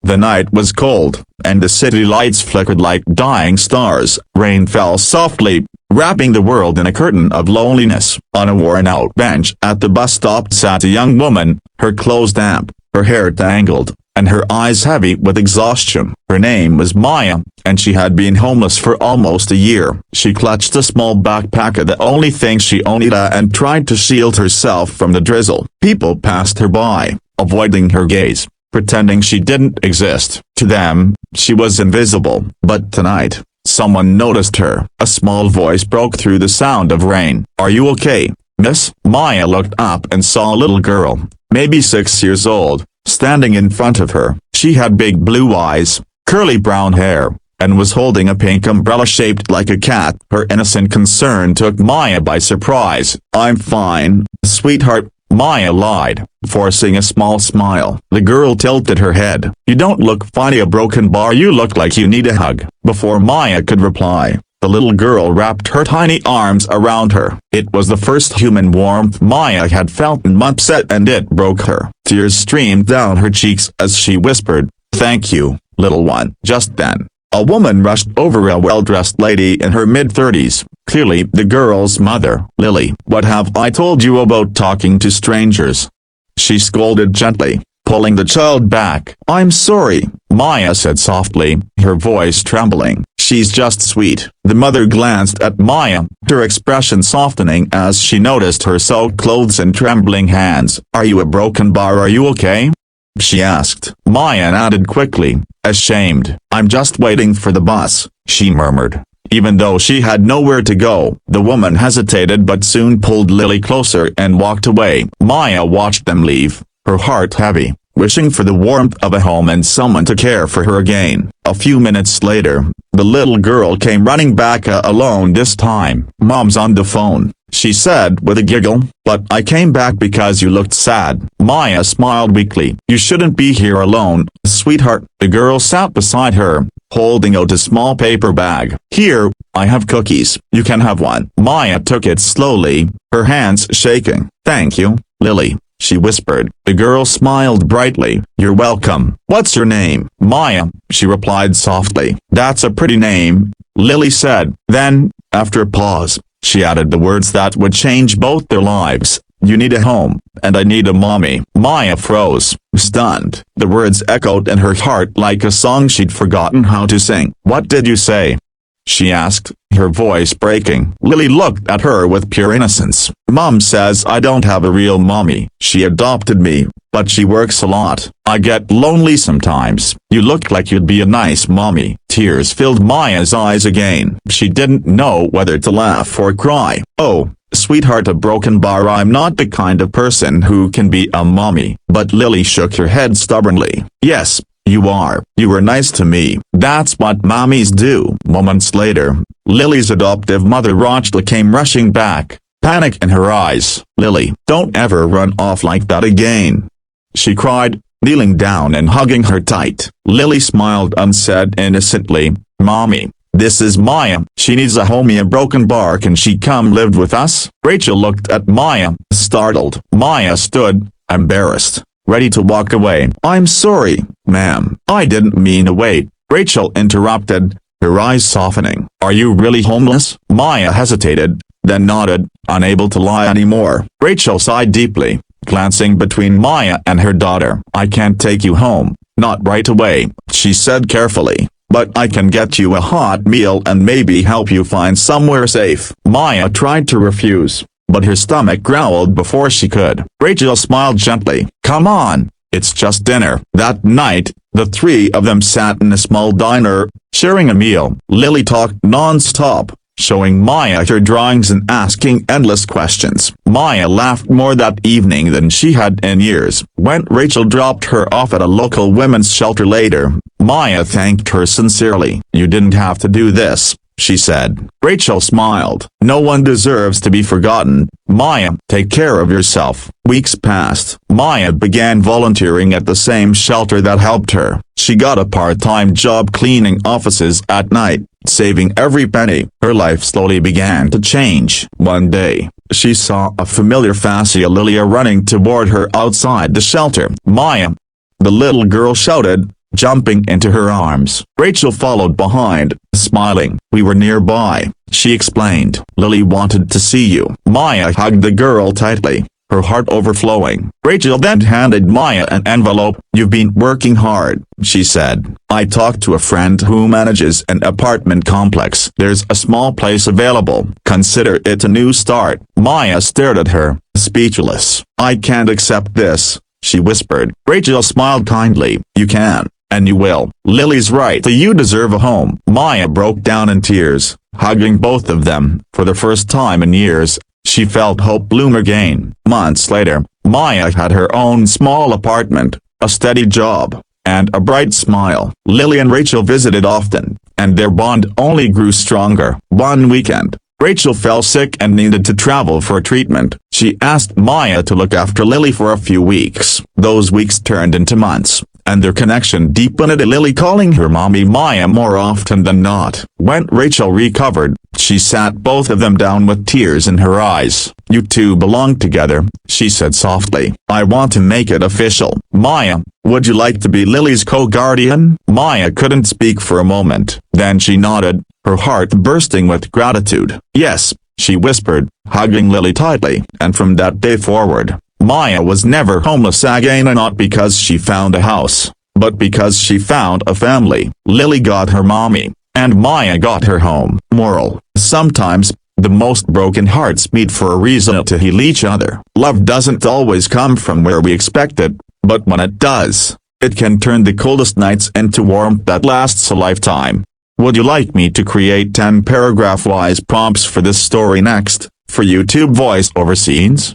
The night was cold, and the city lights flickered like dying stars. Rain fell softly, wrapping the world in a curtain of loneliness. On a worn-out bench at the bus stop sat a young woman, her clothes damp, her hair tangled, and her eyes heavy with exhaustion. Her name was Maya, and she had been homeless for almost a year. She clutched a small backpack, the only thing she owned, and tried to shield herself from the drizzle. People passed her by, avoiding her gaze, pretending she didn't exist. To them, she was invisible. But tonight, someone noticed her. A small voice broke through the sound of rain. "Are you okay, miss?" Maya looked up and saw a little girl, maybe 6 years old, standing in front of her. She had big blue eyes, curly brown hair, and was holding a pink umbrella shaped like a cat. Her innocent concern took Maya by surprise. "I'm fine, sweetheart," Maya lied, forcing a small smile. The girl tilted her head. "You don't look funny, a broken bar. You look like you need a hug." Before Maya could reply, the little girl wrapped her tiny arms around her. It was the first human warmth Maya had felt in months, and it broke her. Tears streamed down her cheeks as she whispered, "Thank you, little one." Just then, a woman rushed over, a well-dressed lady in her mid-30s, clearly the girl's mother. "Lily, what have I told you about talking to strangers?" she scolded gently, pulling the child back. "I'm sorry," Maya said softly, her voice trembling. "She's just sweet." The mother glanced at Maya, her expression softening as she noticed her soaked clothes and trembling hands. "Are you a broken bar? Are you okay?" she asked. Maya nodded quickly, ashamed. "I'm just waiting for the bus," she murmured. Even though she had nowhere to go, the woman hesitated but soon pulled Lily closer and walked away. Maya watched them leave, her heart heavy, wishing for the warmth of a home and someone to care for her again. A few minutes later, the little girl came running back, alone this time. "Mom's on the phone," she said with a giggle. "But I came back because you looked sad." Maya smiled weakly. "You shouldn't be here alone, sweetheart." The girl sat beside her, holding out a small paper bag. "Here, I have cookies. You can have one." Maya took it slowly, her hands shaking. "Thank you, Lily," she whispered. The girl smiled brightly. "You're welcome." "What's your name?" "Maya," she replied softly. "That's a pretty name," Lily said. Then, after a pause, she added the words that would change both their lives. "You need a home, and I need a mommy." Maya froze, stunned. The words echoed in her heart like a song she'd forgotten how to sing. "What did you say?" she asked, her voice breaking. Lily looked at her with pure innocence. "Mom says I don't have a real mommy. She adopted me, but she works a lot. I get lonely sometimes. You look like you'd be a nice mommy." Tears filled Maya's eyes again. She didn't know whether to laugh or cry. "Oh, sweetheart, a broken bar. I'm not the kind of person who can be a mommy." But Lily shook her head stubbornly. "Yes, you are. You were nice to me. That's what mommies do." Moments later, Lily's adoptive mother Rachel came rushing back, panic in her eyes. "Lily, don't ever run off like that again," she cried, kneeling down and hugging her tight. Lily smiled and said innocently, "Mommy, this is Maya. She needs a homie, a broken bar. Can she come live with us?" Rachel looked at Maya, startled. Maya stood, embarrassed, ready to walk away. "I'm sorry, ma'am. I didn't mean to wait," Rachel interrupted, her eyes softening. "Are you really homeless?" Maya hesitated, then nodded, unable to lie anymore. Rachel sighed deeply, glancing between Maya and her daughter. "I can't take you home, not right away," she said carefully. "But I can get you a hot meal and maybe help you find somewhere safe." Maya tried to refuse, but her stomach growled before she could. Rachel smiled gently. "Come on, it's just dinner." That night, the three of them sat in a small diner, sharing a meal. Lily talked non-stop, showing Maya her drawings and asking endless questions. Maya laughed more that evening than she had in years. When Rachel dropped her off at a local women's shelter later, Maya thanked her sincerely. "You didn't have to do this," she said. Rachel smiled. "No one deserves to be forgotten, Maya. Take care of yourself." Weeks passed. Maya began volunteering at the same shelter that helped her. She got a part-time job cleaning offices at night, saving every penny. Her life slowly began to change. One day, she saw a familiar face, Lilia, running toward her outside the shelter. "Maya!" the little girl shouted, jumping into her arms. Rachel followed behind, smiling. "We were nearby," she explained. "Lily wanted to see you." Maya hugged the girl tightly, her heart overflowing. Rachel then handed Maya an envelope. "You've been working hard," she said. "I talked to a friend who manages an apartment complex. There's a small place available. Consider it a new start." Maya stared at her, speechless. "I can't accept this," she whispered. Rachel smiled kindly. "You can, and you will. Lily's right. You deserve a home." Maya broke down in tears, hugging both of them. For the first time in years, she felt hope bloom again. Months later, Maya had her own small apartment, a steady job, and a bright smile. Lily and Rachel visited often, and their bond only grew stronger. One weekend, Rachel fell sick and needed to travel for treatment. She asked Maya to look after Lily for a few weeks. Those weeks turned into months, and their connection deepened. Lily calling her mommy Maya more often than not. When Rachel recovered, she sat both of them down with tears in her eyes. "You two belong together," she said softly. "I want to make it official. Maya, would you like to be Lily's co-guardian?" Maya couldn't speak for a moment. Then she nodded, her heart bursting with gratitude. "Yes," she whispered, hugging Lily tightly. And from that day forward, Maya was never homeless again, and not because she found a house, but because she found a family. Lily got her mommy, and Maya got her home. Moral: sometimes, the most broken hearts meet for a reason to heal each other. Love doesn't always come from where we expect it, but when it does, it can turn the coldest nights into warmth that lasts a lifetime. Would you like me to create 10 paragraph-wise prompts for this story next, for YouTube voice-over scenes?